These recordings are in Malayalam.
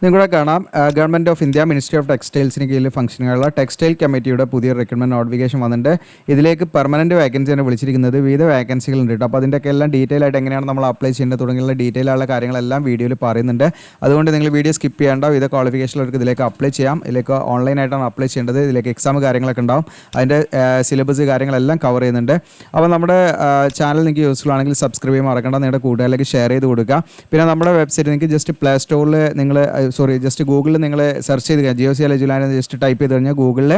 നിങ്ങളുടെ കാണാം government of India ministry of ടെക്സ്റ്റൈൽസിന് കീഴിൽ ഫംഗ്ഷനുകളുള്ള ടെക്സ്റ്റൈൽ കമ്മിറ്റിയുടെ പുതിയ റിക്രൂട്ട്മെൻറ്റ് നോട്ടിഫിക്കേഷൻ വന്നിട്ടുണ്ട്. ഇതിലേക്ക് പെർമനൻറ്റ് വേക്കൻസിയാണ് വിളിച്ചിരിക്കുന്നത്. വിവിധ വേക്കൻസികളുണ്ട് കേട്ടോ. അപ്പോൾ അതിൻ്റെയൊക്കെ എല്ലാം ഡീറ്റെയിൽ ആയിട്ട് എങ്ങനെയാണ് നമ്മൾ അപ്ലൈ ചെയ്യേണ്ടത് തുടങ്ങിയുള്ള ഡീറ്റെയിൽ ആയുള്ള കാര്യങ്ങളെല്ലാം വീഡിയോയിൽ പറയുന്നുണ്ട്. അതുകൊണ്ട് നിങ്ങൾ വീഡിയോ സ്കിപ്പ് ചെയ്യേണ്ട. വിവിധ ക്വാളിഫിക്കേഷനുള്ളവർക്ക് ഇതിലേക്ക് അപ്ലൈ ചെയ്യാം. ഇതിലേക്ക് ഓൺലൈനായിട്ടാണ് അപ്ലൈ ചെയ്യേണ്ടത്. ഇതിലേക്ക് എക്സാം കാര്യങ്ങളൊക്കെ ഉണ്ടാവും. അതിൻ്റെ സിലബസ് കാര്യങ്ങളെല്ലാം കവർ ചെയ്യുന്നുണ്ട്. അപ്പോൾ നമ്മുടെ ചാനൽ നിങ്ങൾക്ക് യൂസ്ഫുൾ ആണെങ്കിൽ സബ്സ്ക്രൈബ് ചെയ്യാൻ മറക്കണ്ട. നിങ്ങളുടെ കൂട്ടുകാരിലേക്ക് ഷെയർ ചെയ്ത് കൊടുക്കുക. പിന്നെ നമ്മുടെ വെബ്സൈറ്റ് നിങ്ങൾക്ക് ജസ്റ്റ് പ്ലേ സ്റ്റോറിൽ ജസ്റ്റ് ഗൂഗിളിൽ നിങ്ങൾ സെർച്ച് ചെയ്ത് കഴിഞ്ഞാൽ GOC Eduland ജസ്റ്റ് ടൈപ്പ് ചെയ്ത് കഴിഞ്ഞാൽ ഗൂഗിളിൽ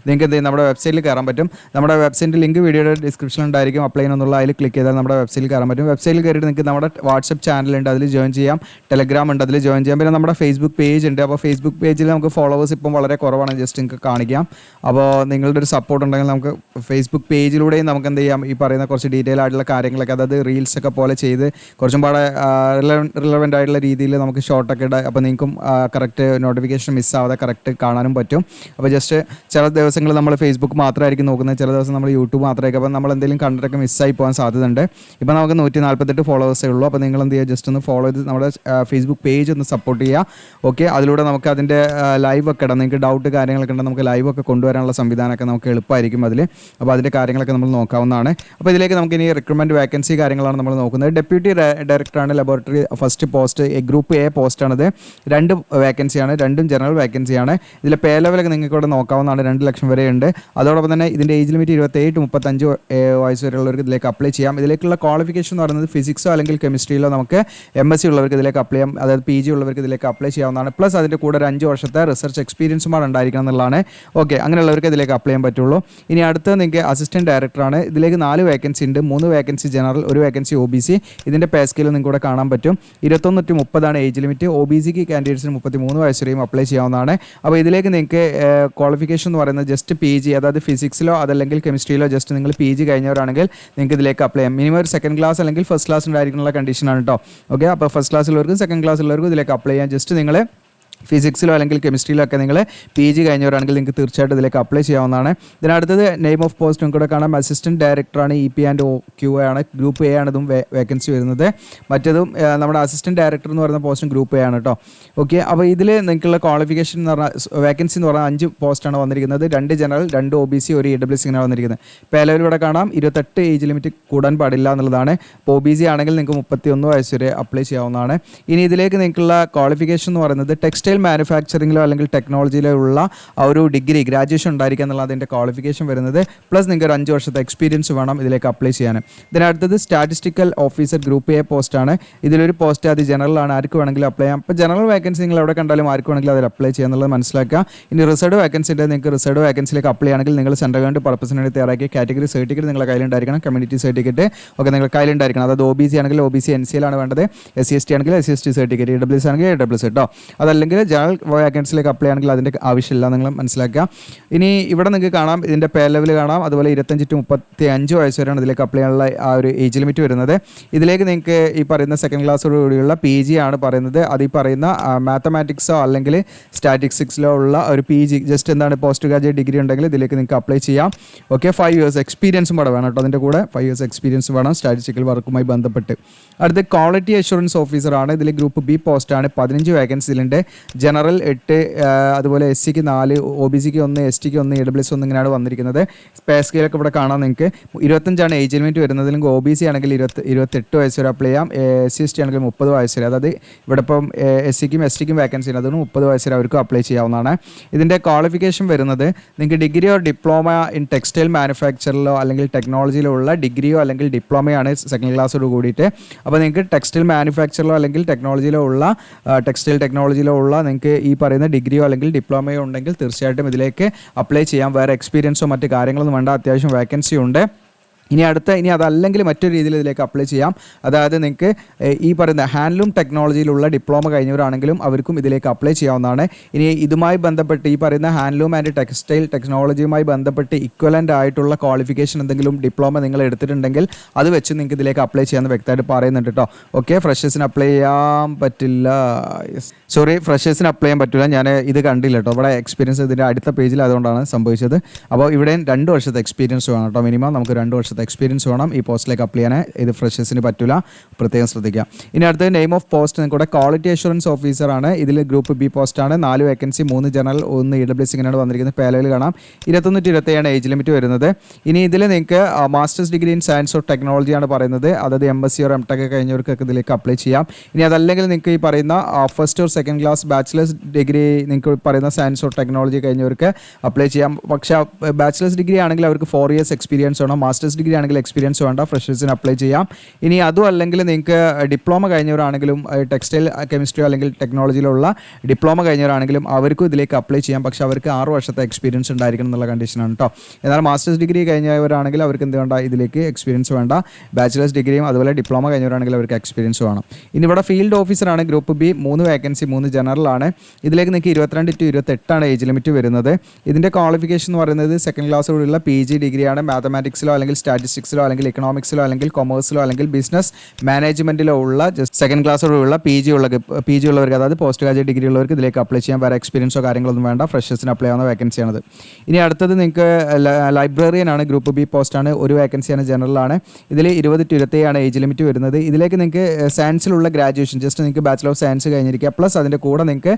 നിങ്ങൾക്ക് എന്ത് ചെയ്യും നമ്മുടെ വെബ്സൈറ്റിൽ കയറാൻ പറ്റും. നമ്മുടെ വെബ്സൈറ്റിൻ്റെ ലിങ്ക് വീഡിയോയുടെ ഡിസ്ക്രിപ്ഷനിൽ ഉണ്ടായിരിക്കും. അപ്ലൈ ചെയ്യുന്നുള്ള അതിൽ ക്ലിക്ക് ചെയ്താൽ നമ്മുടെ വെബ്സൈറ്റിൽ കയറാൻ പറ്റും. വെബ്സൈറ്റിൽ കയറിയിട്ട് നിങ്ങൾക്ക് നമ്മുടെ വാട്സപ്പ് ചാനലുണ്ട്, അതിൽ ജോയിൻ ചെയ്യാം. ടെലഗ്രാം ഉണ്ട്, അതിൽ ജോയിൻ ചെയ്യാം. പിന്നെ നമ്മുടെ ഫേസ്ബുക്ക് പേജ് ഉണ്ട്. അപ്പോൾ ഫേസ്ബുക്ക് പേജിൽ നമുക്ക് ഫോളോവേഴ്സ് ഇപ്പം വളരെ കുറവാണ്. ജസ്റ്റ് നിങ്ങൾക്ക് കാണിക്കാം. അപ്പോൾ നിങ്ങളുടെ ഒരു സപ്പോർട്ട് ഉണ്ടെങ്കിൽ നമുക്ക് ഫേസ്ബുക്ക് പേജിലൂടെയും നമുക്ക് എന്ത് ചെയ്യാം, ഈ പറയുന്ന കുറച്ച് ഡീറ്റെയിൽ ആയിട്ടുള്ള കാര്യങ്ങളൊക്കെ, അതായത് റീൽസൊക്കെ പോലെ ചെയ്ത് കുറച്ചും പാടെ റിലവൻ്റ് ആയിട്ടുള്ള രീതിയിൽ നമുക്ക് ഷോർട്ടൊക്കെ ഇടാം. അപ്പോൾ നിങ്ങൾക്കും കറക്റ്റ് നോട്ടിഫിക്കേഷൻ മിസ്സാവാതെ കറക്റ്റ് കാണാനും പറ്റും. അപ്പോൾ ജസ്റ്റ് ചില ദിവസങ്ങൾ നമ്മൾ ഫേസ്ബുക്ക് മാത്രമായിരിക്കും നോക്കുന്നത്, ചില ദിവസം നമ്മൾ യൂട്യൂബ് മാത്രമായിരിക്കും. അപ്പോൾ നമ്മൾ എന്തെങ്കിലും കണ്ടിട്ടൊക്കെ മിസ്സായി പോകാൻ സാധ്യതയുണ്ട്. ഇപ്പോൾ നമുക്ക് 148 ഫോളോവേഴ്സേ ഉള്ളൂ. അപ്പോൾ നിങ്ങൾ എന്ത് ചെയ്യുക, ജസ്റ്റ് ഒന്ന് ഫോളോ ചെയ്ത് നമ്മുടെ ഫേസ്ബുക്ക് പേജ് ഒന്ന് സപ്പോർട്ട് ചെയ്യുക. ഓക്കെ, അതിലൂടെ നമുക്ക് അതിൻ്റെ ലൈവൊക്കെ ഇടാം. നിങ്ങൾക്ക് ഡൗട്ട് കാര്യങ്ങളൊക്കെ ഉണ്ടെങ്കിൽ നമുക്ക് ലൈവൊക്കെ കൊണ്ടുവരാനുള്ള സംവിധാനമൊക്കെ നമുക്ക് എളുപ്പമായിരിക്കും അതിൽ. അപ്പോൾ അതിൻ്റെ കാര്യങ്ങളൊക്കെ നമ്മൾ നോക്കാവുന്നതാണ്. അപ്പോൾ ഇതിലേക്ക് നമുക്ക് ഇനി റിക്രൂട്ട്മെൻറ്റ് വേക്കൻസി കാര്യങ്ങളാണ് നമ്മൾ നോക്കുന്നത്. ഡെപ്യൂട്ടി ഡയറക്ടറാണ് laboratory first post, group A പോസ്റ്റാണിത്. 2 വേക്കൻസിയാണ്, 2ഉം ജനറൽ വേക്കൻസിയാണ്. ഇതിലെ പേ ലെവലൊക്കെ നിങ്ങൾക്ക് ഇവിടെ നോക്കാവുന്നതാണ്. 2 ലക്ഷം വരെ ഉണ്ട്. അതോടൊപ്പം തന്നെ ഇതിൻ്റെ ഏജ് ലിമിറ്റ് 27-35 വയസ്സ് വരെയുള്ളവർക്ക് ഇതിലേക്ക് അപ്ലൈ ചെയ്യാം. ഇതിലേക്കുള്ള ക്വാളിഫിക്കേഷൻ എന്ന് പറയുന്നത് ഫിസിക്സോ അല്ലെങ്കിൽ കെമിസ്ട്രിയിലോ നമുക്ക് MSc ഉള്ളവർക്ക് ഇതിലേക്ക് അപ്ലൈ ചെയ്യാം. അതായത് PG ഉള്ളവർക്ക് ഇതിലേക്ക് അപ്ലൈ ചെയ്യാവുന്നതാണ്. പ്ലസ് അതിൻ്റെ കൂടെ ഒരു 5 വർഷത്തെ റിസർച്ച് എക്സ്പീരിയൻസും കൂടെ ഉണ്ടായിരിക്കണം എന്നുള്ളതാണ്. ഓക്കെ, അങ്ങനെയുള്ളവർക്ക് ഇതിലേക്ക് അപ്ലൈ ചെയ്യാൻ പറ്റുള്ളൂ. ഇനി അടുത്ത് നിങ്ങൾക്ക് അസിസ്റ്റൻറ്റ് ഡയറക്ടറാണ്. ഇതിലേക്ക് 4 വേക്കൻസി ഉണ്ട്. 3 വേക്കൻസി ജനറൽ, 1 വേക്കൻസി OBC. ഇതിൻ്റെ പേ സ്കെയിൽ നിങ്ങൾക്ക് ഇവിടെ കാണാൻ പറ്റും. 21-30 ഏജ് ലിമിറ്റ്. OBCക്ക് കാൻഡിഡേറ്റ്സിന് 33 വയസ്സ് വരെയും അപ്ലൈ ചെയ്യാവുന്നതാണ്. അപ്പോൾ ഇതിലേക്ക് നിങ്ങൾക്ക് ക്വാളിഫിക്കേഷൻ എന്ന് പറയുന്നത് ജസ്റ്റ് PG, അതായത് ഫിസിക്സിലോ അതല്ലെങ്കിൽ കെമിസ്ട്രിയിലോ ജസ്റ്റ് നിങ്ങൾ PG കഴിഞ്ഞവരാണെങ്കിൽ നിങ്ങൾക്ക് ഇതിലേക്ക് അപ്ലൈ ചെയ്യാം. മിനിമം ഒരു സെക്കൻഡ് ക്ലാസ് അല്ലെങ്കിൽ ഫസ്റ്റ് ക്ലാസ് ഉണ്ടായിരിക്കുന്ന കണ്ടീഷനാണ് കേട്ടോ. ഓക്കെ, അപ്പോൾ ഫസ്റ്റ് ക്ലാസ്സിലുള്ളവർക്കും സെക്കൻഡ് ക്ലാസ്സിലുള്ളവർക്കും ഇതിലേക്ക് അപ്ലൈ ചെയ്യാം. ജസ്റ്റ് നിങ്ങൾ ഫിസിക്സിലോ അല്ലെങ്കിൽ കെമിസ്ട്രിയിലോ ഒക്കെ നിങ്ങൾ PG കഴിഞ്ഞവരാണെങ്കിൽ നിങ്ങൾക്ക് തീർച്ചയായിട്ടും ഇതിലേക്ക് അപ്ലൈ ചെയ്യാവുന്നതാണ്. ഇതിനടുത്തത് നെയിം ഓഫ് പോസ്റ്റ് കൂടെ കാണാം. അസിസ്റ്റൻറ്റ് ഡയറക്ടറാണ്. EP ആൻഡ് OQ ആണ്. ഗ്രൂപ്പ് A ആണ് ഇതും വേക്കൻസി വരുന്നത്. മറ്റതും നമ്മുടെ അസിസ്റ്റൻറ്റ് ഡയറക്ടർ എന്ന് പറയുന്ന പോസ്റ്റും ഗ്രൂപ്പ് A ആണ് കേട്ടോ. ഓക്കെ, അപ്പോൾ ഇതിൽ നിങ്ങൾക്കുള്ള ക്വാളിഫിക്കേഷൻ എന്ന് പറഞ്ഞാൽ വേക്കൻസി എന്ന് പറഞ്ഞാൽ 5 പോസ്റ്റാണ് വന്നിരിക്കുന്നത്. 2 ജനറൽ, 2 OBC, 1 EWC ഇങ്ങനെ വന്നിരിക്കുന്നത്. പേ ലെവൽ ഇവിടെ കാണാം. 28 ഏജ് ലിമിറ്റ് കൂടാൻ പാടില്ല എന്നുള്ളതാണ്. ഇപ്പോൾ OBC ആണെങ്കിൽ നിങ്ങൾക്ക് 31 വയസ്സ് വരെ അപ്ലൈ ചെയ്യാവുന്നതാണ്. ഇനി ഇതിലേക്ക് നിങ്ങൾക്കുള്ള ക്വാളിഫിക്കേഷൻ എന്ന് പറയുന്നത് ടെക്സ്റ്റൈൽ മാനുഫാക്ചറിങ്ങിലോ അല്ലെങ്കിൽ ടെക്നോളജിയിലോ ഉള്ള ആ ഒരു ഡിഗ്രി ഗ്രാജുവേഷൻ ഉണ്ടായിരിക്കുക എന്നുള്ള അതിൻ്റെ ക്വാളിഫിക്കേഷൻ വരുന്നത്. പ്ലസ് നിങ്ങൾക്ക് ഒരു 5 വർഷത്തെ എക്സ്പീരിയൻസ് വേണം ഇതിലേക്ക് അപ്ലൈ ചെയ്യാൻ. ഇതിനടുത്തത് സ്റ്റാറ്റിസ്റ്റിക്കൽ ഓഫീസർ ഗ്രൂപ്പ് A പോസ്റ്റാണ്. ഇതിലൊരു പോസ്റ്റ് അത് ജനറലാണ്. ആർക്ക് വേണമെങ്കിലും അപ്ലൈ ചെയ്യാം. അപ്പോൾ ജനറൽ വേക്കൻസി നിങ്ങൾ എവിടെ കണ്ടാലും ആർക്ക് വേണമെങ്കിലും അതിൽ അപ്ലൈ ചെയ്യുക എന്നുള്ളത് മനസ്സിലാക്കുക. ഇനി റിസർവ് വേക്കൻസി ഉണ്ട്. നിങ്ങൾക്ക് റിസർവ് വേക്കൻസിയിലേക്ക് അപ്ലൈ ആണെങ്കിൽ നിങ്ങൾ സെൻട്രൽ ഗവൺമെൻറ് പർപ്പസിന് വേണ്ടി തയ്യാറാക്കിയ കാറ്റഗറി സർട്ടിഫിക്കറ്റ് നിങ്ങളുടെ കയ്യിലുണ്ടായിരിക്കണം. കമ്മ്യൂണിറ്റി സർട്ടിഫിക്കറ്റ് ഒക്കെ നിങ്ങളുടെ കയ്യിലുണ്ടായിരിക്കണം. അതായത് OBC ആണെങ്കിൽ OBC NCL ആണ് വേണ്ടത്. SC/ST ആണെങ്കിൽ SC/ST സർട്ടിഫിക്കറ്റ്. EWC ആണെങ്കിൽ EWC കേട്ടോ. അതല്ലെങ്കിൽ ജനറൽ വേക്കൻസിയിലേക്ക് അപ്ലൈ ആണെങ്കിൽ അതിൻ്റെ ആവശ്യമില്ല, നിങ്ങൾ മനസ്സിലാക്കുക. ഇനി ഇവിടെ നിങ്ങൾക്ക് കാണാം, ഇതിൻ്റെ പേ ലെവൽ കാണാം. അതുപോലെ 25-35 വയസ്സ് വരെയാണ് ഇതിലേക്ക് അപ്ലൈ ചെയ്യാനുള്ള ആ ഒരു ഏജ് ലിമിറ്റ് വരുന്നത്. ഇതിലേക്ക് നിങ്ങൾക്ക് ഈ പറയുന്ന സെക്കൻഡ് ക്ലാസ്സോടുകൂടിയുള്ള PG ആണ് പറയുന്നത്. അത് ഈ പറയുന്ന മാത്തമാറ്റിക്സോ അല്ലെങ്കിൽ സ്റ്റാറ്റിസ്റ്റിക്സിലോ ഉള്ള ഒരു PG, ജസ്റ്റ് എന്താണ് പോസ്റ്റ് ഗ്രാജുവേറ്റ് ഡിഗ്രി ഉണ്ടെങ്കിൽ ഇതിലേക്ക് നിങ്ങൾക്ക് അപ്ലൈ ചെയ്യാം. ഓക്കെ, 5 ഇയേഴ്സ് എക്സ്പീരിയൻസും കൂടെ വേണം കേട്ടോ. അതിൻ്റെ കൂടെ 5 ഇയേഴ്സ് എക്സ്പീരിയൻസ് വേണം സ്റ്റാറ്റിസ്റ്റിക്കൽ വർക്കുമായി ബന്ധപ്പെട്ട്. അടുത്ത് ക്വാളിറ്റി അഷുറൻസ് ഓഫീസറാണ്. ഇതിൽ ഗ്രൂപ്പ് B പോസ്റ്റാണ്. 15 വേക്കൻസിയിലുണ്ട്. ജനറൽ 8, അതുപോലെ SCക്ക് 4, OBCക്ക് 1, STക്ക് 1, EWC 1 ഇങ്ങനെയാണ് വന്നിരിക്കുന്നത്. പേ സ്കെയിലൊക്കെ ഇവിടെ കാണാം. നിങ്ങൾക്ക് 25 ഏജ് ലിമിറ്റ് വരുന്നത്. അല്ലെങ്കിൽ OBC ആണെങ്കിൽ 28 വയസ്സ് വരെ അപ്ലൈ ചെയ്യാം. SC/ST ആണെങ്കിൽ 30 വയസ്സ് വരെ. അതായത് ഇവിടെ ഇപ്പം SCക്കും STക്കും വേക്കൻസി ഉണ്ട്. അതുകൊണ്ട് 30 വയസ്സ് വരെ അവർക്കും അപ്ലൈ ചെയ്യാവുന്നതാണ്. ഇതിൻ്റെ ക്വാളിഫിക്കേഷൻ വരുന്നത് നിങ്ങൾക്ക് ഡിഗ്രിയോ ഡിപ്ലോമ ഇൻ ടെക്സ്റ്റൈൽ മാനുഫാക്ചറിലോ അല്ലെങ്കിൽ ടെക്നോളജിയിലോ ഉള്ള ഡിഗ്രിയോ അല്ലെങ്കിൽ ഡിപ്ലോമയാണ് സെക്കൻഡ് ക്ലാസ്സോട് കൂടിയിട്ട്. അപ്പോൾ നിങ്ങൾക്ക് ടെക്സ്റ്റൈൽ മാനുഫാക്ചറിലോ അല്ലെങ്കിൽ ടെക്നോളജിയിലോ ഉള്ള ടെക്സ്റ്റൈൽ ടെക്നോളജിയിലോ ഉള്ള നിങ്ങൾക്ക് ഈ പറയുന്ന ഡിഗ്രിയോ അല്ലെങ്കിൽ ഡിപ്ലോമയോ ഉണ്ടെങ്കിൽ തീർച്ചയായിട്ടും ഇതിലേക്ക് അപ്ലൈ ചെയ്യാം. വേറെ എക്സ്പീരിയൻസോ മറ്റ് കാര്യങ്ങളൊന്നും വേണ്ട. അത്യാവശ്യം വേക്കൻസി ഉണ്ട്. ഇനി അതല്ലെങ്കിൽ മറ്റൊരു രീതിയിൽ ഇതിലേക്ക് അപ്ലൈ ചെയ്യാം. അതായത് നിങ്ങൾക്ക് ഈ പറയുന്ന ഹാൻഡ്ലൂം ടെക്നോളജിയിലുള്ള ഡിപ്ലോമ കഴിഞ്ഞവരാണെങ്കിലും അവർക്കും ഇതിലേക്ക് അപ്ലൈ ചെയ്യാവുന്നതാണ്. ഇനി ഇതുമായി ബന്ധപ്പെട്ട് ഈ പറയുന്ന ഹാൻഡ്ലൂം ആൻഡ് ടെക്സ്റ്റൈൽ ടെക്നോളജിയുമായി ബന്ധപ്പെട്ട് ഇക്വലൻ്റ് ആയിട്ടുള്ള ക്വാളിഫിക്കേഷൻ എന്തെങ്കിലും ഡിപ്ലോമ നിങ്ങൾ എടുത്തിട്ടുണ്ടെങ്കിൽ അത് വെച്ച് നിങ്ങൾക്ക് ഇതിലേക്ക് അപ്ലൈ ചെയ്യാമെന്ന് വ്യക്തമായിട്ട് പറയുന്നുണ്ട് കേട്ടോ. ഓക്കെ, ഫ്രഷേഴ്സിന് അപ്ലൈ ചെയ്യാൻ പറ്റില്ല. ഫ്രഷേഴ്സിന് അപ്ലൈ ചെയ്യാൻ പറ്റില്ല. ഞാൻ ഇത് കണ്ടില്ല കേട്ടോ. ഇവിടെ എക്സ്പീരിയൻസ് ഇതിൻ്റെ അടുത്ത പേജിൽ അതുകൊണ്ടാണ് സംഭവിച്ചത്. അപ്പോൾ ഇവിടെയും 2 വർഷത്തെ എക്സ്പീരിയൻസ് വേണം കേട്ടോ. മിനിമം നമുക്ക് 2 വർഷത്തെ വർഷത്തെ എക്സ്പീരിയൻസ് വേണം ഈ പോസ്റ്റിലേക്ക് അപ്ലൈ ചെയ്യാൻ. ഇത് ഫ്രഷേഴ്സിന് പറ്റില്ല, പ്രത്യേകം ശ്രദ്ധിക്കുക. ഇനി അടുത്ത നെയിം ഓഫ് പോസ്റ്റ് നിങ്ങളുടെ ക്വാളിറ്റി അഷുറൻസ് ഓഫീസറാണ്. ഇതിൽ ഗ്രൂപ്പ് ബി പോസ്റ്റാണ്. 4 വേക്കൻസി, 3 ജനറൽ, 1 EWS ഇങ്ങനെയാണ് വന്നിരിക്കുന്നത്. പേലയിൽ കാണാം 21-27 ഏജ് ലിമിറ്റ് വരുന്നത്. ഇനി ഇതിൽ നിങ്ങൾക്ക് master's degree in science of ടെക്നോളജിയാണ് പറയുന്നത്. അതായത് MSc or MTech കഴിഞ്ഞവർക്കൊക്കെ ഇതിലേക്ക് അപ്ലൈ ചെയ്യാം. ഇനി അതല്ലെങ്കിൽ നിങ്ങൾക്ക് ഈ പറയുന്ന first or second class bachelor's degree നിങ്ങൾക്ക് പറയുന്ന സയൻസ് ഓഫ് ടെക്നോളജി കഴിഞ്ഞവർക്ക് അപ്ലൈ ചെയ്യാം. പക്ഷേ ബാച്ചിലേഴ്സ് ഡിഗ്രി ആണെങ്കിൽ അവർക്ക് 4 years എക്സ്പീരിയൻസ് വേണം. മാസ്റ്റേഴ്സ് ഡിഗ്രി ആണെങ്കിൽ എക്സ്പീരിയൻസ് വേണ്ട, ഫ്രഷേഴ്സിന് അപ്ലൈ ചെയ്യാം. ഇനി അതും അല്ലെങ്കിൽ നിങ്ങൾക്ക് ഡിപ്ലോമ കഴിഞ്ഞവരാണെങ്കിലും ടെക്സ്റ്റൈൽ കെമിസ്ട്രി അല്ലെങ്കിൽ ടെക്നോളജിയിലുള്ള ഡിപ്ലോമ കഴിഞ്ഞവരാണെങ്കിലും അവർക്കും ഇതിലേക്ക് അപ്ലൈ ചെയ്യാം. പക്ഷേ അവർക്ക് 6 വർഷത്തെ എക്സ്പീരിയൻസ് ഉണ്ടായിരിക്കണം എന്നുള്ള കണ്ടീഷനാണ് കേട്ടോ. എന്നാൽ മാസ്റ്റേഴ്സ് ഡിഗ്രി കഴിഞ്ഞവരാണെങ്കിൽ അവർക്ക് എന്ത് വേണ്ട, ഇതിലേക്ക് എക്സ്പീരിയൻസ് വേണ്ട. ബാച്ചിലേഴ്സ് ഡിഗ്രിയും അതുപോലെ ഡിപ്ലോമ കഴിഞ്ഞവരാണെങ്കിൽ അവർക്ക് എക്സ്പീരിയൻസ് വേണം. ഇനി ഇവിടെ ഫീൽഡ് ഓഫീസറാണ് ഗ്രൂപ്പ് ബി. 3 വേക്കൻസി, 3 ജനറലാണ്. ഇതിലേക്ക് നിങ്ങൾക്ക് 22-28 ഏജ് ലിമിറ്റ് വരുന്നത്. ഇതിൻ്റെ ക്വാളിഫിക്കേഷൻ എന്ന് പറയുന്നത് സെക്കൻഡ് ക്ലാസ്സോടുള്ള PG ഡിഗ്രിയാണ്. മാത്തമാറ്റിക്സിലോ അല്ലെങ്കിൽ സ്റ്റാറ്റിസ്റ്റിക്സിലോ അല്ലെങ്കിൽ ഇക്കണോമിക്സിലോ അല്ലെങ്കിൽ കൊമേഴ്സിലോ അല്ലെങ്കിൽ ബിസിനസ് മാനേജ്മെൻറ്റിലോ ഉള്ള ജസ്റ്റ് സെക്കൻഡ് ക്ലാസ്സോടുള്ള PG ഉള്ളവർക്ക്, അതായത് പോസ്റ്റ് ഗ്രാജുവേറ്റ് ഡിഗ്രി ഉള്ളവർക്ക് ഇതിലേക്ക് അപ്ലൈ ചെയ്യാൻ. വേറെ എക്സ്പീരിയൻസോ കാര്യങ്ങളൊന്നും വേണ്ട, ഫ്രഷേഴ്സിന് അപ്ലൈ ആവുന്ന വേക്കൻസിയാണത്. ഇനി അടുത്തത് നിങ്ങൾക്ക് ലൈബ്രറിയനാണ്. ഗ്രൂപ്പ് ബി പോസ്റ്റാണ്. 1 വേക്കൻസിയാണ്, ജനറലാണ്. ഇതിൽ 20-27 ഏജ് ലിമിറ്റ് വരുന്നത്. ഇതിലേക്ക് നിങ്ങൾക്ക് സയൻസിലുള്ള ഗ്രാജുവേഷൻ, ജസ്റ്റ് നിങ്ങൾക്ക് ബാച്ചിലർ ഓഫ് സയൻസ് കഴിഞ്ഞിരിക്കുക, പ്ലസ് അതിൻ്റെ കൂടെ നിങ്ങൾക്ക്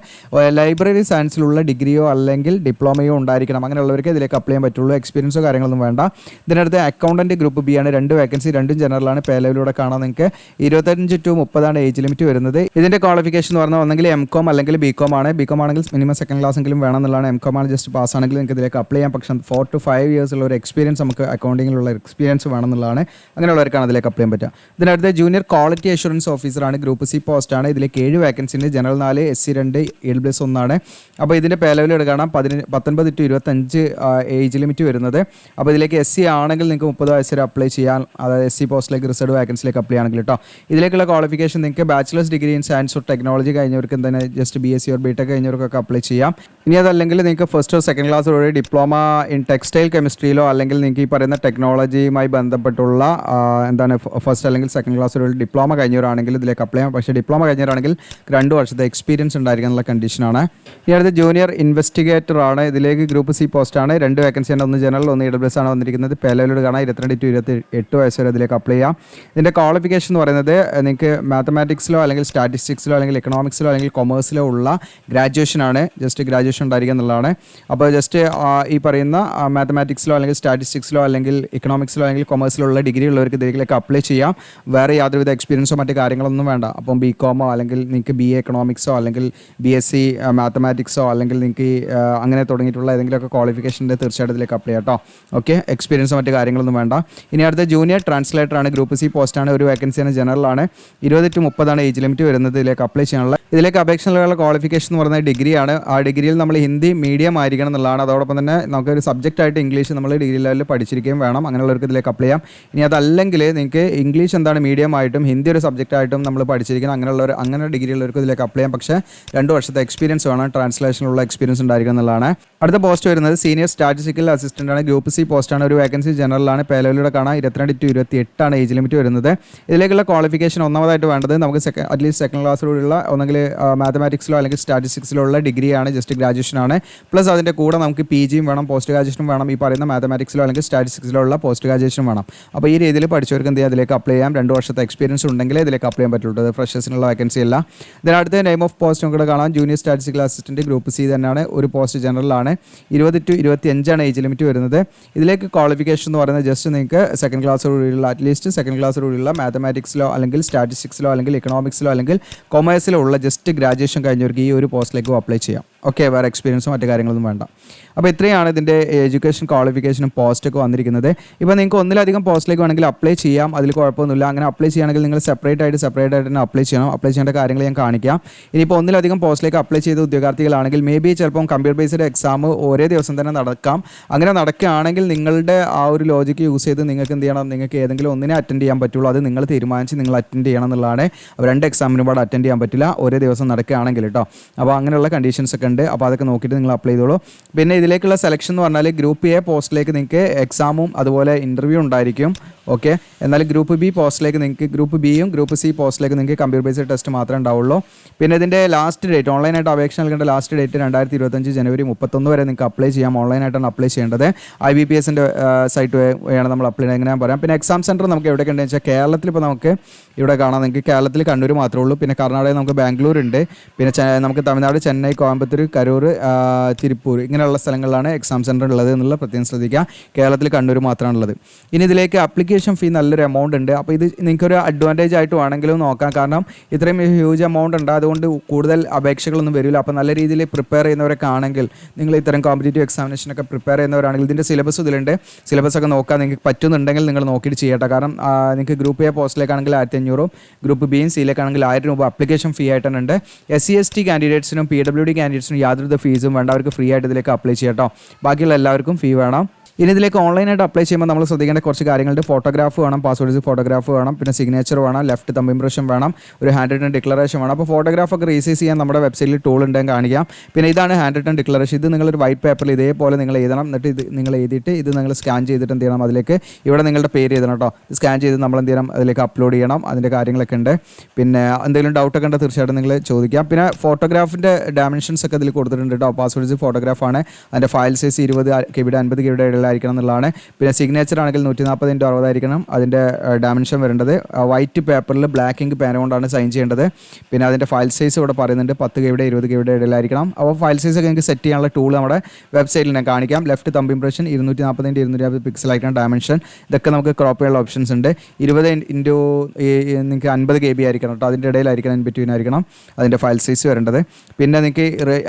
ലൈബ്രറി സയൻസിലുള്ള ഡിഗ്രിയോ അല്ലെങ്കിൽ ഡിപ്ലോമയോ ഉണ്ടായിരിക്കണം. അങ്ങനെയുള്ളവർക്ക് ഇതിലേക്ക് അപ്ലൈ ചെയ്യാൻ പറ്റുള്ളൂ. എക്സ്പീരിയൻസോ കാര്യങ്ങളൊന്നും വേണ്ട. ഇതിനടുത്ത് അക്കൗണ്ടൻറ്റ് ഗ്രൂപ്പ് ബി ആണ്. 2 വേക്കൻസി, 2 ജനറലാണ്. പേ ലെവലിലൂടെ കാണാൻ നിങ്ങൾക്ക് 25-30 ഏജ് ലിമിറ്റ് വരുന്നത്. ഇതിൻ്റെ ക്വാളിഫിക്കേഷൻ എന്ന് പറഞ്ഞാൽ ഒന്നെങ്കിൽ MCOM അല്ലെങ്കിൽ BCOM ആണ്. BCOM ആണെങ്കിൽ മിനിമം സെക്കൻഡ് ക്ലാസ് എങ്കിലും വേണം എന്നുള്ളതാണ്. MCOM ആണ് ജസ്റ്റ് പാസ് ആണെങ്കിൽ നിങ്ങൾക്ക് ഇതിലേക്ക് അപ്ലൈ ചെയ്യാം. പക്ഷേ 4 to 5 years ഉള്ള ഒരു എക്സ്പീരിയൻസ്, നമുക്ക് അക്കൗണ്ടിങ്ങിലുള്ള എക്സ്പീരിയൻസ് വേണമെന്നുള്ളതാണ്. അങ്ങനെയുള്ളവർക്കാണ് അതിലേക്ക് അപ്ലൈ ചെയ്യാൻ പറ്റുക. ഇതിനടുത്ത് ജൂനിയർ ക്വാളിറ്റി അഷുറൻസ് ഓഫീസറാണ്. ഗ്രൂപ്പ് സി പോസ്റ്റാണ്. ഇതിലേക്ക് 7 വേക്കൻസി ഉണ്ട്. ജനറൽ 4, SC 2, EWS 1 ആണ്. അപ്പോൾ ഇതിൻ്റെ പേ ലെവൽ എടുക്കണം 19-25 ഏജ് ലിമിറ്റ് വരുന്നത്. അപ്പോൾ ഇതിലേക്ക് SC ആണെങ്കിൽ നിങ്ങൾക്ക് 30 വയസ്സ് വരെ അപ്ലൈ ചെയ്യാൻ, അതായത് SC പോസ്റ്റിലേക്ക് റിസർവ് വേക്കൻസിലേക്ക് അപ്ലൈ ആണെങ്കിൽ കേട്ടോ. ഇതിലേക്കുള്ള ക്വാളിഫിക്കേഷൻ നിങ്ങൾക്ക് bachelor's degree in science of technology കഴിഞ്ഞവർക്ക് എന്താണ് ജസ്റ്റ് BSc or BTech കഴിഞ്ഞവർക്കൊക്കെ അപ്ലൈ ചെയ്യാം. ഇനി അതല്ലെങ്കിൽ നിങ്ങൾക്ക് ഫസ്റ്റ് ഓർ സെക്കൻഡ് ക്ലാസ് വഴി ഡിപ്ലോമ ഇൻ ടെക്സ്റ്റൈൽ കെമിസ്ട്രിയിലോ അല്ലെങ്കിൽ നിങ്ങൾക്ക് ഈ പറയുന്ന ടെക്നോളജിയുമായി ബന്ധപ്പെട്ടുള്ള എന്താണ് ഫസ്റ്റ് അല്ലെങ്കിൽ സെക്കൻഡ് ക്ലാസ് വഴി ഡിപ്ലോമ കഴിഞ്ഞവരാണെങ്കിൽ ഇതിലേക്ക് അപ്ലൈ ചെയ്യാം. പക്ഷേ ഡിപ്ലോമ കഴിഞ്ഞവരാണെങ്കിൽ 2 വർഷത്തെ എക്സ്പീരിയൻസ് ഉണ്ടായിരിക്കാനുള്ള കണ്ടീഷനാണ്. ഇനി അടുത്ത ജൂനിയർ ഇൻവെസ്റ്റിഗേറ്റർ ആണ്. ഇതിലേക്ക് ഗ്രൂപ്പ് സി പോസ്റ്റാണ്. 2 വേക്കൻസിയാണ്. 1 ജനറൽ, 1 EWS ആണ് വന്നിരിക്കുന്നത്. പേ ലെവലിൽ കാണാം 22-28 വയസ്സ് വരെ ഇതിലേക്ക് അപ്ലൈ ചെയ്യാം. ഇതിൻ്റെ ക്വാളിഫിക്കേഷൻ എന്ന് പറയുന്നത് നിങ്ങൾക്ക് മാത്തമാറ്റിക്സിലോ അല്ലെങ്കിൽ സ്റ്റാറ്റിസ്റ്റിക്സിലോ അല്ലെങ്കിൽ എക്കണോമിക്സിലോ അല്ലെങ്കിൽ കൊമേഴ്സിലോ ഉള്ള ഗ്രാജുവേഷനാണ്. ജസ്റ്റ് ഗ്രാജുവേഷൻ ഉണ്ടായിരിക്കുക എന്നുള്ളതാണ്. അപ്പോൾ ജസ്റ്റ് ഈ പറയുന്ന മാത്തമാറ്റിക്സിലോ അല്ലെങ്കിൽ സ്റ്റാറ്റിസ്റ്റിക്സിലോ അല്ലെങ്കിൽ ഇക്കണോമിക്സിലോ അല്ലെങ്കിൽ കൊമേഴ്സിലോ ഉള്ള ഡിഗ്രി ഉള്ളവർക്ക് ഇതിലേക്ക് അപ്ലൈ ചെയ്യാം. വേറെ യാതൊരുവിധ എക്സ്പീരിയൻസോ മറ്റു കാര്യങ്ങളൊന്നും വേണ്ട. അപ്പം BCOM അല്ലെങ്കിൽ നിങ്ങൾക്ക് BA എക്കണോമിക്സോ അല്ലെങ്കിൽ BSc മാത്തമാറ്റിക്സോ അല്ലെങ്കിൽ നിങ്ങൾക്ക് അങ്ങനെ തുടങ്ങിയിട്ടുള്ള ഏതെങ്കിലുമൊക്കെ ക്വാളിഫിക്കേഷൻ്റെ തീർച്ചയായിട്ടും ഇതിലേക്ക് അപ്ലൈ ചെയ്യാം കേട്ടോ. ഓക്കെ, എക്സ്പീരിയൻസോ മറ്റു കാര്യങ്ങളൊന്നും വേണ്ട. ഇനി അടുത്ത ജൂനിയർ ട്രാൻസ്ലേറ്റർ ആണ്. ഗ്രൂപ്പ് സി പോസ്റ്റാണ്. 1 വേക്കൻസിയാണ്, ജനറലാണ്. 20-30 ഏജ് ലിമിറ്റ് വരുന്നത്. ഇതിലേക്ക് അപ്ലൈ ചെയ്യാനുള്ള ഇതിലേക്ക് അപേക്ഷയുള്ള ക്വാളിഫിക്കേഷൻ എന്ന് പറയുന്നത് ഡിഗ്രിയാണ്. ആ ഡിഗ്രിയിൽ നമ്മൾ ഹിന്ദി മീഡിയം ആയിരിക്കണം എന്നുള്ളതാണ്. അതോടൊപ്പം തന്നെ നമുക്കൊരു സബ്ജക്റ്റായിട്ട് ഇംഗ്ലീഷ് നമ്മൾ ഡിഗ്രി ലെവലിൽ പഠിച്ചിരിക്കുകയും വേണം. അങ്ങനെയുള്ളവർക്ക് ഇതിലേക്ക് അപ്ലൈ ചെയ്യാം. ഇനി അതല്ലെങ്കിൽ നിങ്ങൾക്ക് ഇംഗ്ലീഷ് എന്താണ് മീഡിയം ആയിട്ടും ഹിന്ദി ഒരു സബ്ജക്റ്റായിട്ടും നമ്മൾ പഠിച്ചിരിക്കണം. അങ്ങനെ ഡിഗ്രി ഉള്ളവർക്ക് ഇതിലേക്ക് അപ്ലൈ ചെയ്യാം. പക്ഷേ 2 വർഷത്തെ എക്സ്പീരിയൻസ് വേണം. ട്രാൻസ്ലേഷനുള്ള എക്സ്പീരിയൻസ് ഉണ്ടായിരിക്കണം എന്നുള്ളതാണ്. അടുത്ത പോസ്റ്റ് വരുന്നത് സീനിയർ സ്റ്റാറ്റിസ്റ്റിക്കൽ അസിസ്റ്റൻ്റ് ആണ്. ഗ്രൂപ്പ് സി പോസ്റ്റാണ്. 1 വേക്കൻസി, ജനറലാണ്. പേ ലെവലിലൂടെ കാണാം 22-28 ഏജ് ലിമിറ്റ് വരുന്നത്. ഇതിലേക്കുള്ള ക്വാളിഫിക്കേഷൻ ഒന്നാമതായിട്ട് വേണ്ടത് നമുക്ക് അറ്റ്ലീസ്റ്റ് സെക്കൻഡ് ക്ലാസ്സിലുള്ള ഒന്നെങ്കിൽ മാത്തമാറ്റിക്സിലോ അല്ലെങ്കിൽ സ്റ്റാറ്റിസ്റ്റിക്സിലോ ഉള്ള ഡിഗ്രിയാണ്, ജസ്റ്റ് ഗ്രാജുവേഷനാണ്. പ്ലസ് അതിൻ്റെ കൂടെ നമുക്ക് PGയും വേണം, പോസ്റ്റ് ഗ്രാജുവേഷനും വേണം. ഈ പറയുന്ന മാത്തമാറ്റിക്സിലോ അല്ലെങ്കിൽ സ്റ്റാറ്റിസ്റ്റിക്സിലോ ഉള്ള പോസ്റ്റ് ഗ്രാജുവേഷൻ വേണം. അപ്പോൾ ഈ രീതിയിൽ പഠിച്ചവർക്ക് എന്ത് ചെയ്യാം, അതിലേക്ക് അപ്ലൈ ചെയ്യാം. 2 വർഷത്തെ എക്സ്പീരിയൻസ് ഉണ്ടെങ്കിൽ ഇതിലേക്ക് അപ്ലൈ ചെയ്യാൻ പറ്റുള്ളൂ. ഫ്രഷേഴ്സിനുള്ള വേക്കൻസി അല്ല. ഇതിനടുത്ത് നെയിം ഓഫ് പോസ്റ്റ് കൂടെ കാണാം. Junior statistical assistant. Group C തന്നെയാണ്. 1 പോസ്റ്റ് ജനറലാണ്. 20-25 ഏജ് ലിമിറ്റ് വരുന്നത്. ഇതിലേക്ക് ക്വാളിഫിക്കേഷൻ എന്ന് പറയുന്നത് ജസ്റ്റ് നിങ്ങൾക്ക് സെക്കൻഡ് ക്ലാസ്സോടുള്ള അറ്റ്ലീസ്റ്റ് സെക്കൻഡ് ക്ലാസ്സോടുള്ള മാത്തമാറ്റിക്സിലോ അല്ലെങ്കിൽ സ്റ്റാറ്റിസ്റ്റിക്സിലോ അല്ലെങ്കിൽ ഇക്കണോമിക്സിലോ അല്ലെങ്കിൽ കൊമേഴ്സിലോ ഉള്ള ജസ്റ്റ് ഗ്രാജുവേഷൻ കഴിഞ്ഞവർക്ക് ഈ ഒരു പോസ്റ്റിലേക്ക് അപ്ലൈ ചെയ്യാം. ഓക്കെ, വേറെ എക്സ്പീരിയൻസോ മറ്റു കാര്യങ്ങളൊന്നും വേണ്ട. അപ്പോൾ ഇത്രയാണ് ഇതിൻ്റെ എഡ്യൂക്കേഷൻ ക്വാളിഫിക്കേഷനും പോസ്റ്റൊക്കെ വന്നിരിക്കുന്നത്. ഇപ്പോൾ നിങ്ങൾക്ക് ഒന്നിലധികം പോസ്റ്റിലേക്ക് വേണമെങ്കിൽ അപ്ലൈ ചെയ്യാം, അതിൽ കുഴപ്പമൊന്നുമില്ല. അങ്ങനെ അപ്ലൈ ചെയ്യുകയാണെങ്കിൽ നിങ്ങൾ സെപ്പറേറ്റ് ആയിട്ട് തന്നെ അപ്ലൈ ചെയ്യണം. അപ്ലൈ ചെയ്യേണ്ട കാര്യങ്ങൾ ഞാൻ കാണിക്കാം. ഇനിയിപ്പോൾ ഒന്നിലധികം പോസ്റ്റിലേക്ക് അപ്ലൈ ചെയ്ത ഉദ്യോഗാർത്ഥികളാണെങ്കിൽ മേ ബി ചിലപ്പം കമ്പ്യൂട്ടർ ബേസ്ഡ് എക്സാം ഒരേ ദിവസം തന്നെ നടക്കാം. അങ്ങനെ നടക്കുകയാണെങ്കിൽ നിങ്ങളുടെ ആ ഒരു ലോജിക്ക് യൂസ് ചെയ്ത് നിങ്ങൾക്ക് എന്ത് ചെയ്യണം, നിങ്ങൾക്ക് ഏതെങ്കിലും ഒന്നിനെ അറ്റൻഡ് ചെയ്യാൻ പറ്റുള്ളൂ. അത് നിങ്ങൾ തീരുമാനിച്ച് നിങ്ങൾ അറ്റൻഡ് ചെയ്യണം എന്നുള്ളതാണ്. 2 എക്സാമിനും പാടെ അറ്റൻഡ് ചെയ്യാൻ പറ്റില്ല ഒരേ ദിവസം നടക്കുകയാണെങ്കിൽ കേട്ടോ. അപ്പോൾ അങ്ങനെയുള്ള കണ്ടീഷൻസ് ഒക്കെ ഉണ്ട്. അപ്പോൾ അതൊക്കെ നോക്കിയിട്ട് നിങ്ങൾ അപ്ലൈ ചെയ്തോളൂ. പിന്നെ ഇതിലേക്കുള്ള സെലക്ഷൻ എന്ന് പറഞ്ഞാൽ ഗ്രൂപ്പ് എ പോസ്റ്റിലേക്ക് നിങ്ങൾക്ക് എക്സാമും അതുപോലെ ഇൻ്റർവ്യൂ ഉണ്ടായിരിക്കും. ഓക്കെ, എന്നാൽ ഗ്രൂപ്പ് ബി പോസ്റ്റിലേക്ക് നിങ്ങൾക്ക് ഗ്രൂപ്പ് ബിയും ഗ്രൂപ്പ് സി പോസ്റ്റിലേക്ക് നിങ്ങൾക്ക് കമ്പ്യൂട്ടർ ബേസ്ഡ് ടെസ്റ്റ് മാത്രമേ ഉണ്ടാവുള്ളൂ. പിന്നെ ഇതിൻ്റെ ലാസ്റ്റ് ഡേറ്റ്, ഓൺലൈനായിട്ട് അപേക്ഷ നൽകേണ്ട ലാസ്റ്റ് ഡേറ്റ് 2025 ജനുവരി 31 വരെ നിങ്ങൾക്ക് അപ്ലൈ ചെയ്യാം. ഓൺലൈനായിട്ടാണ് അപ്ലൈ ചെയ്യേണ്ടത്. IBPSൻ്റെ സൈറ്റ് വഴിയാണ് നമ്മൾ അപ്ലൈ ചെയ്യുന്നത്, എങ്ങനെ ഞാൻ പറയാം. പിന്നെ എക്സാം സെൻറ്റർ നമുക്ക് എവിടെയൊക്കെ ഉണ്ടെന്ന് വെച്ചാൽ കേരളത്തിൽ ഇപ്പോൾ നമുക്ക് ഇവിടെ കാണാം. നിങ്ങൾക്ക് കേരളത്തിൽ കണ്ണൂർ മാത്രമേ ഉള്ളൂ. പിന്നെ കർണാടകയിൽ നമുക്ക് ബാംഗ്ലൂർ ഉണ്ട്. പിന്നെ നമുക്ക് തമിഴ്നാട് ചെന്നൈ, കോയമ്പത്തൂർ, കരൂർ, തിരുപ്പൂർ ഇങ്ങനെയുള്ള സ്ഥലങ്ങളിലാണ് എക്സാം സെൻറ്റർ ഉള്ളത് എന്നുള്ള പ്രത്യേകം ശ്രദ്ധിക്കുക. കേരളത്തിൽ കണ്ണൂർ മാത്രമാണ് ഉള്ളത്. ഇനി ഇതിലേക്ക് അപ്ലിക്കേഷൻ ഫീ നല്ലൊരു എമൗണ്ട് ഉണ്ട്. അപ്പോൾ ഇത് നിങ്ങൾക്കൊരു അഡ്വാൻറ്റേജ് ആയിട്ട് വേണമെങ്കിലും നോക്കാം. കാരണം ഇത്രയും ഹ്യൂജ് എമൗണ്ട് ഉണ്ട്, അതുകൊണ്ട് കൂടുതൽ അപേക്ഷകളൊന്നും വരില്ല. അപ്പോൾ നല്ല രീതിയിൽ പ്രിപ്പയർ ചെയ്യുന്നവരൊക്കെ ആണെങ്കിൽ, നിങ്ങൾ ഇത്തരം കോമ്പറ്റേറ്റീവ് എക്സാമിനേഷനൊക്കെ പ്രിപ്പയർ ചെയ്യുന്നവരാണെങ്കിൽ ഇതിൻ്റെ സിലബസ് ഇതിലുണ്ട്. സിലബസ് ഒക്കെ നോക്കാൻ നിങ്ങൾക്ക് പറ്റുന്നുണ്ടെങ്കിൽ നിങ്ങൾ നോക്കിയിട്ട് ചെയ്യട്ടെ. കാരണം നിങ്ങൾക്ക് ഗ്രൂപ്പ് എ പോസ്റ്റിലേക്കാണെങ്കിൽ 1500, ഗ്രൂപ്പ് ബിയും സിയിലേക്കാണെങ്കിൽ 1000 രൂപ അപ്ലിക്കേഷൻ ഫീ ആയിട്ട് തന്നെ ഉണ്ട്. SC/ST കാൻഡിഡേറ്റ്സിനും PWD കാൻഡിഡേറ്റ്സിനും യാതൊരു ഫീസും വേണ്ട. അവർക്ക് ഫ്രീ ആയിട്ട് ഇതിലേക്ക് അപ്ലൈ ചെയ്യട്ടോ. ബാക്കിയുള്ള എല്ലാവർക്കും ഫീ വേണം. ഇനി ഇതിലേക്ക് ഓൺലൈനായിട്ട് അപ്ലൈ ചെയ്യുമ്പോൾ നമ്മൾ ശ്രദ്ധിക്കേണ്ട കുറച്ച് കാര്യങ്ങളുണ്ട്. ഫോട്ടോഗ്രാഫ് വേണം, പാസ്പോർട്ട് സൈസ് ഫോട്ടോഗ്രാഫ് വേണം, പിന്നെ സിഗ്നേച്ചർ വേണം, ലെഫ്റ്റ് തമ്പ് ഇംപ്രഷൻ വേണം, ഒരു ഹാൻഡ് റിട്ടൺ ഡിക്ലറേഷൻ വേണം. അപ്പോൾ ഫോട്ടോഗ്രാഫൊക്കെ റീസൈസ് ചെയ്യാൻ നമ്മുടെ വെബ്സൈറ്റിൽ ടൂൾ ഉണ്ടെങ്കിൽ കാണിക്കാം. പിന്നെ ഇതാണ് ഹാൻഡ് റിട്ടൺ ഡിക്ലറേഷൻ. ഇത് നിങ്ങളൊരു വൈറ്റ് പേപ്പറിൽ ഇതേപോലെ നിങ്ങൾ എഴുതണം. എന്നിട്ട് ഇത് നിങ്ങൾ എഴുതിയിട്ട് ഇത് നിങ്ങൾ സ്കാൻ ചെയ്തിട്ട് എന്ത് ചെയ്യണം, അതിലേക്ക് ഇവിടെ നിങ്ങളുടെ പേര് എഴുതണം കേട്ടോ. സ്കാൻ ചെയ്ത് നമ്മൾ എന്ത് ചെയ്യണം, അതിലേക്ക് അപ്ലോഡ് ചെയ്യണം. അതിൻ്റെ കാര്യങ്ങളൊക്കെ ഉണ്ട്. പിന്നെ എന്തെങ്കിലും ഡൗട്ടൊക്കെ ഉണ്ടെങ്കിൽ തീർച്ചയായിട്ടും നിങ്ങൾ ചോദിക്കാം. പിന്നെ ഫോട്ടോഗ്രാഫിൻ്റെ ഡയമെൻഷൻസ് ഒക്കെ അതിൽ കൊടുത്തിട്ടുണ്ട് കേട്ടോ. പാസ്പോർട്ട് സൈസ് ഫോട്ടോഗ്രാഫാണ്. അതിൻ്റെ ഫയൽ സൈസ് 20 KB 50 KB ഇടയിലായിരിക്കണം എന്നുള്ളതാണ്. പിന്നെ സിഗ്നേച്ചർ ആണെങ്കിൽ 140x60 ആയിരിക്കണം അതിൻ്റെ ഡയമെൻഷൻ വരേണ്ടത്. വൈറ്റ് പേപ്പറിൽ ബ്ലാക്ക് ഇങ്ക് പേന കൊണ്ടാണ് സൈൻ ചെയ്യേണ്ടത്. പിന്നെ അതിൻ്റെ ഫയൽ സൈസ് ഇവിടെ പറയുന്നുണ്ട് 10 KB 20 KB ഇടയിലായിരിക്കണം. അപ്പോൾ ഫയൽ സൈസ് ഒക്കെ നിങ്ങൾക്ക് സെറ്റ് ചെയ്യാനുള്ള ടൂൾ നമ്മുടെ വെബ്സൈറ്റിൽ ഞാൻ കാണിക്കാം. Left thumb impression 240x250 pixel ആയിരിക്കണം ഡയമെൻഷൻ. ഇതൊക്കെ നമുക്ക് ക്രോപ്പ് ചെയ്യാനുള്ള ഓപ്ഷൻസ് ഉണ്ട്. 20 ഇൻറ്റു നിങ്ങൾക്ക് 50 KB ആയിരിക്കണം കേട്ടോ. അതിൻ്റെ ഇടയിലായിരിക്കണം, ഇൻ ബിറ്റ്വീൻ ആയിരിക്കണം അതിൻ്റെ ഫയൽ സൈസ് വരേണ്ടത്. പിന്നെ നിങ്ങൾക്ക്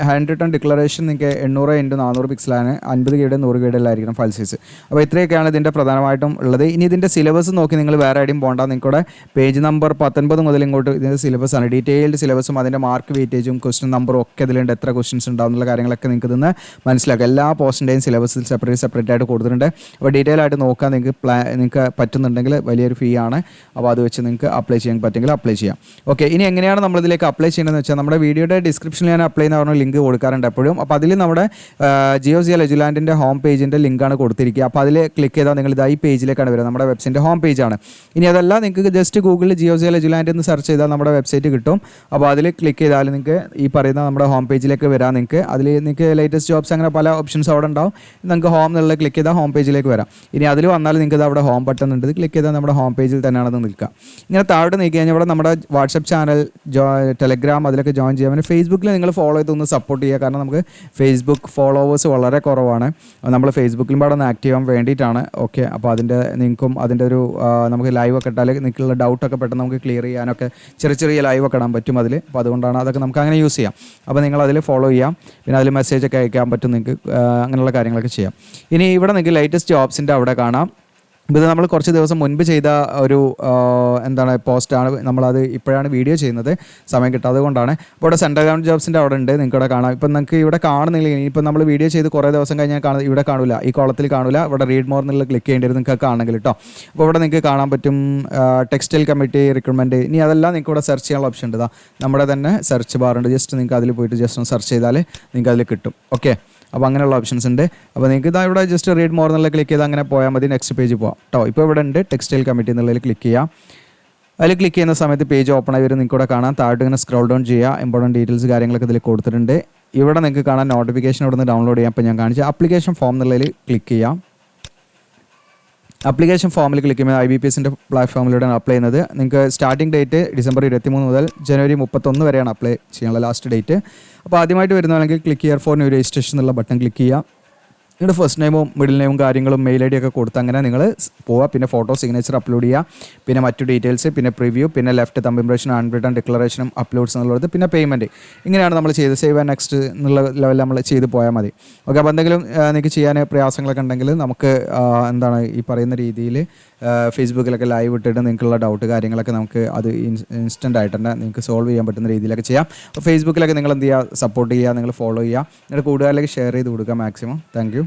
ഹാൻഡ് റിട്ടൺ ഡിക്ലറേഷൻ നിങ്ങൾക്ക് 800x400 പിക്സലാണ്. 50 KB 100 KB ഇടയിലായിരിക്കണം ഫയൽ സൈസ്. അപ്പോൾ ഇത്രയൊക്കെയാണ് ഇതിൻ്റെ പ്രധാനമായിട്ടും ഉള്ളത്. ഇനി ഇതിൻ്റെ സിലബസ് നോക്കി നിങ്ങൾ വേറെ എവിടെയും പോകണ്ട. നിങ്ങളുടെ പേജ് നമ്പർ 19 മുതൽ ഇങ്ങോട്ട് ഇതിൻ്റെ സിലബസാണ്. ഡീറ്റെയിൽഡ് സിലബസും അതിൻ്റെ മാർക്ക് വെയിറ്റേജും ക്വസ്റ്റ്യൻ നമ്പറും ഒക്കെ ഇതിലുണ്ട്. എത്ര ക്വസ്റ്റ്യൻസ് ഉണ്ടാവും എന്നുള്ള കാര്യങ്ങളൊക്കെ നിങ്ങൾക്ക് ഇതിന്ന് മനസ്സിലാക്കാം. എല്ലാ പോസ്റ്റിൻ്റെയും സിലബസിൽ സെപ്പറേറ്റ് ആയിട്ട് കൊടുത്തിട്ടുണ്ട്. അപ്പോൾ ഡീറ്റെയിൽ ആയിട്ട് നോക്കാൻ നിങ്ങൾക്ക് പറ്റുന്നുണ്ടെങ്കിൽ വലിയൊരു ഫീ ആണ്. അപ്പോൾ അത് വെച്ച് നിങ്ങൾക്ക് അപ്ലൈ ചെയ്യാൻ പറ്റുമെങ്കിൽ അപ്ലൈ ചെയ്യാം. ഓക്കെ, ഇനി എങ്ങനെയാണ് നമ്മളിതിലേക്ക് അപ്ലൈ ചെയ്യേണ്ടതെന്ന് വെച്ചാൽ നമ്മുടെ വീഡിയോയുടെ ഡിസ്ക്രിപ്ഷനിൽ ഞാൻ അപ്ലൈ എന്ന് പറഞ്ഞ ലിങ്ക് കൊടുക്കാറുണ്ട് എപ്പോഴും. അപ്പോൾ അതിൽ നമ്മുടെ GeoCL എജുലാൻഡിൻ്റെ ഹോം പേജിൻ്റെ ലിങ്കാണ് കൊടുത്തിരിക്കുക. അപ്പോൾ അതിൽ ക്ലിക്ക് ചെയ്താൽ നിങ്ങൾ ഈ പേജിലേക്കാണ് വരിക. നമ്മുടെ വെബ്സൈറ്റിൻ്റെ ഹോം പേജാണ്. ഇനി അതല്ല, നിങ്ങൾക്ക് ജസ്റ്റ് ഗൂഗിളിൽ GeoCL എജുലാൻഡ് എന്ന് സെർച്ച് ചെയ്താൽ നമ്മുടെ വെബ്സൈറ്റ് കിട്ടും. അപ്പോൾ അതിൽ ക്ലിക്ക് ചെയ്താൽ നിങ്ങൾക്ക് ഈ പറയുന്ന നമ്മുടെ ഹോം പേജിലേക്ക് വരാം. നിങ്ങൾക്ക് ലേറ്റസ്റ്റ് ജോബ്സ് അങ്ങനെ പല ഓപ്ഷൻസ് അവിടെ ഉണ്ടാവും. നിങ്ങൾക്ക് ഹോം എന്നുള്ള ക്ലിക്ക് ചെയ്താൽ ഹോം പേജിലേക്ക് വരാം. ഇനി അതിൽ വന്നാൽ നിങ്ങൾക്ക് അവിടെ ഹോം ബട്ടൺ ഉണ്ട്. ക്ലിക്ക് ചെയ്താൽ നമ്മുടെ ഹോം പേജിൽ തന്നെയാണെന്ന് നിൽക്കുക. ഇങ്ങനെ താഴോട്ട് നീക്കി കഴിഞ്ഞാൽ ഇവിടെ നമ്മുടെ വാട്സപ്പ് ചാനൽ, ടെലഗ്രാം അതിലൊക്കെ ജോയിൻ ചെയ്യാം. പിന്നെ ഫേസ്ബുക്കിൽ നിങ്ങൾ ഫോളോ ചെയ്തൊന്ന് സപ്പോർട്ട് ചെയ്യുക. കാരണം നമുക്ക് ഫേസ്ബുക്ക് ഫോളോവേഴ്സ് വളരെ കുറവാണ്. നമ്മൾ ഫേസ്ബുക്കിലും അവിടെ ഒന്ന് ആക്റ്റീവ് ആവാൻ വേണ്ടിയിട്ടാണ്. ഓക്കെ, അപ്പോൾ നിങ്ങൾക്കും അതിൻ്റെ ഒരു നമുക്ക് ലൈവ് ഒക്കെ ഇട്ടാൽ നിങ്ങൾക്കുള്ള ഡൗട്ടൊക്കെ പെട്ടെന്ന് നമുക്ക് ക്ലിയർ ചെയ്യാനൊക്കെ ചെറിയ ലൈവ് ഒക്കെ ഇടാൻ പറ്റും അതിൽ. അപ്പോൾ അതുകൊണ്ടാണ് അതൊക്കെ നമുക്ക് അങ്ങനെ യൂസ് ചെയ്യാം. അപ്പോൾ നിങ്ങൾ അതിൽ ഫോളോ ചെയ്യാം. പിന്നെ അതിൽ മെസ്സേജൊക്കെ അയക്കാൻ പറ്റും നിങ്ങൾക്ക്. അങ്ങനെയുള്ള കാര്യങ്ങളൊക്കെ ചെയ്യാം. ഇനി ഇവിടെ നിങ്ങൾക്ക് ലേറ്റസ്റ്റ് ജോബ്സിൻ്റെ അവിടെ കാണാം. ഇത് നമ്മൾ കുറച്ച് ദിവസം മുൻപ് ചെയ്ത ഒരു പോസ്റ്റാണ്. നമ്മളത് ഇപ്പോഴാണ് വീഡിയോ ചെയ്യുന്നത്, സമയം കിട്ടാത്തത് കൊണ്ടാണ്. അപ്പോൾ ഇവിടെ സെൻട്രൽ ഗവൺമെൻറ് ജോബ്സിൻ്റെ അവിടെ ഉണ്ട്, നിങ്ങൾക്ക് ഇവിടെ കാണാം. ഇപ്പം നിങ്ങൾക്ക് ഇവിടെ കാണുന്നില്ല. ഇനിയിപ്പോൾ നമ്മൾ വീഡിയോ ചെയ്ത് കുറേ ദിവസം കഴിഞ്ഞാൽ ഇവിടെ കാണില്ല, ഈ കോളത്തിൽ കാണില്ല. ഇവിടെ റീഡ് മോർ എന്നുള്ള ക്ലിക്ക് ചെയ്യേണ്ടി വരും നിങ്ങൾക്ക് കാണണമെങ്കിൽ കേട്ടോ. അപ്പോൾ ഇവിടെ നിങ്ങൾക്ക് കാണാൻ പറ്റും ടെക്സ്റ്റൈൽ കമ്മിറ്റി റിക്രൂട്ട്മെൻറ്റ്. ഇനി അതെല്ലാം നിങ്ങൾക്ക് ഇവിടെ സെർച്ച് ചെയ്യാനുള്ള ഓപ്ഷൻ ഉണ്ട്. നമ്മുടെ തന്നെ സെർച്ച് ബാർ ഉണ്ട്. ജസ്റ്റ് നിങ്ങൾക്ക് അതിൽ പോയിട്ട് ജസ്റ്റ് ഒന്ന് സെർച്ച് ചെയ്താൽ നിങ്ങൾക്ക് അതിൽ കിട്ടും. ഓക്കെ, അപ്പോൾ അങ്ങനെയുള്ള ഓപ്ഷൻസ് ഉണ്ട്. അപ്പോൾ നിങ്ങൾക്ക് ഇതാ ഇവിടെ ജസ്റ്റ് റീഡ് മോർ എന്നുള്ള ക്ലിക്ക് ചെയ്താൽ അങ്ങനെ പോയാൽ മതി. നെക്സ്റ്റ് പേജ് പോകാം കേട്ടോ. ഇപ്പോൾ ഇവിടെ ഉണ്ട് ടെക്സ്റ്റൈൽ കമ്മിറ്റി എന്നുള്ളതിൽ ക്ലിക്ക് ചെയ്യാം. അതിൽ ക്ലിക്ക് ചെയ്യുന്ന സമയത്ത് പേജ് ഓപ്പൺ ആയി വരും. നിങ്ങൾക്ക് ഇവിടെ കാണാം. താഴോട്ട് ഇങ്ങനെ സ്ക്രോൾ ഡൗൺ ചെയ്യുക. ഇമ്പോർട്ടൻറ്റ് ഡീറ്റെയിൽസ് കാര്യങ്ങളൊക്കെ ഇതിൽ കൊടുത്തിട്ടുണ്ട്. ഇവിടെ നിങ്ങൾക്ക് കാണാൻ നോട്ടിഫിക്കേഷൻ ഇവിടെ നിന്ന് ഡൗൺലോഡ് ചെയ്യാം. അപ്പോൾ ഞാൻ കാണിച്ച ആപ്ലിക്കേഷൻ ഫോം എന്നുള്ളതിൽ ക്ലിക്ക് ചെയ്യാം. ആപ്ലിക്കേഷൻ ഫോമിൽ ക്ലിക്ക് ചെയ്യുമ്പോൾ IBPSൻ്റെ പ്ലാറ്റ്ഫോമിലൂടെയാണ് അപ്ലൈ ചെയ്യുന്നത്. നിങ്ങൾക്ക് സ്റ്റാർട്ടിംഗ് ഡേറ്റ് December 23 മുതൽ January 31 വരെയാണ് അപ്ലൈ ചെയ്യാനുള്ള ലാസ്റ്റ് ഡേറ്റ്. അപ്പോൾ ആദ്യമായിട്ട് വരുന്നതാണെങ്കിൽ click here for new registration എന്നുള്ള ബട്ടൺ ക്ലിക്ക് ചെയ്യുക. നിങ്ങളുടെ ഫസ്റ്റ് നെയിമും മിഡിൽ നെയിമും കാര്യങ്ങളും മെയിൽ ID ഒക്കെ കൊടുത്ത് അങ്ങനെ നിങ്ങൾ പോവുക. പിന്നെ ഫോട്ടോ സിഗ്നേച്ചർ അപ്ലോഡ് ചെയ്യുക. പിന്നെ മറ്റു ഡീറ്റെയിൽസ്, പിന്നെ പ്രിവ്യൂ, പിന്നെ left thumb impression, hand written ഡിക്ലറേഷനും അപ്ലോഡ്സ് എന്നുള്ളത്, പിന്നെ പേയ്മെൻറ്റ്. ഇങ്ങനെയാണ് നമ്മൾ ചെയ്ത് സേവ് ആൻഡ് നെക്സ്റ്റ് എന്നുള്ള ലെവലിൽ നമ്മൾ ചെയ്ത് പോയാൽ മതി. ഓക്കെ, അപ്പോൾ എന്തെങ്കിലും നിങ്ങൾക്ക് ചെയ്യാൻ പ്രയാസങ്ങളൊക്കെ ഉണ്ടെങ്കിൽ നമുക്ക് ഈ പറയുന്ന രീതിയിൽ ഫേസ്ബുക്കിലൊക്കെ ലൈവ് ഇട്ടിട്ട് നിങ്ങൾക്കുള്ള ഡൗട്ട് കാര്യങ്ങളൊക്കെ നമുക്ക് അത് ഇൻസ്റ്റൻ്റ് ആയിട്ട് തന്നെ നിങ്ങൾക്ക് സോൾവ് ചെയ്യാൻ പറ്റുന്ന രീതിയിലൊക്കെ ചെയ്യാം. അപ്പോൾ ഫേസ്ബുക്കിലൊക്കെ നിങ്ങൾ എന്ത് ചെയ്യുക, സപ്പോർട്ട് ചെയ്യുക, നിങ്ങൾ ഫോളോ ചെയ്യുക, നിങ്ങളുടെ കൂട്ടുകാരിലേക്ക് ഷെയർ ചെയ്ത് കൊടുക്കുക മാക്സിമം. Thank you.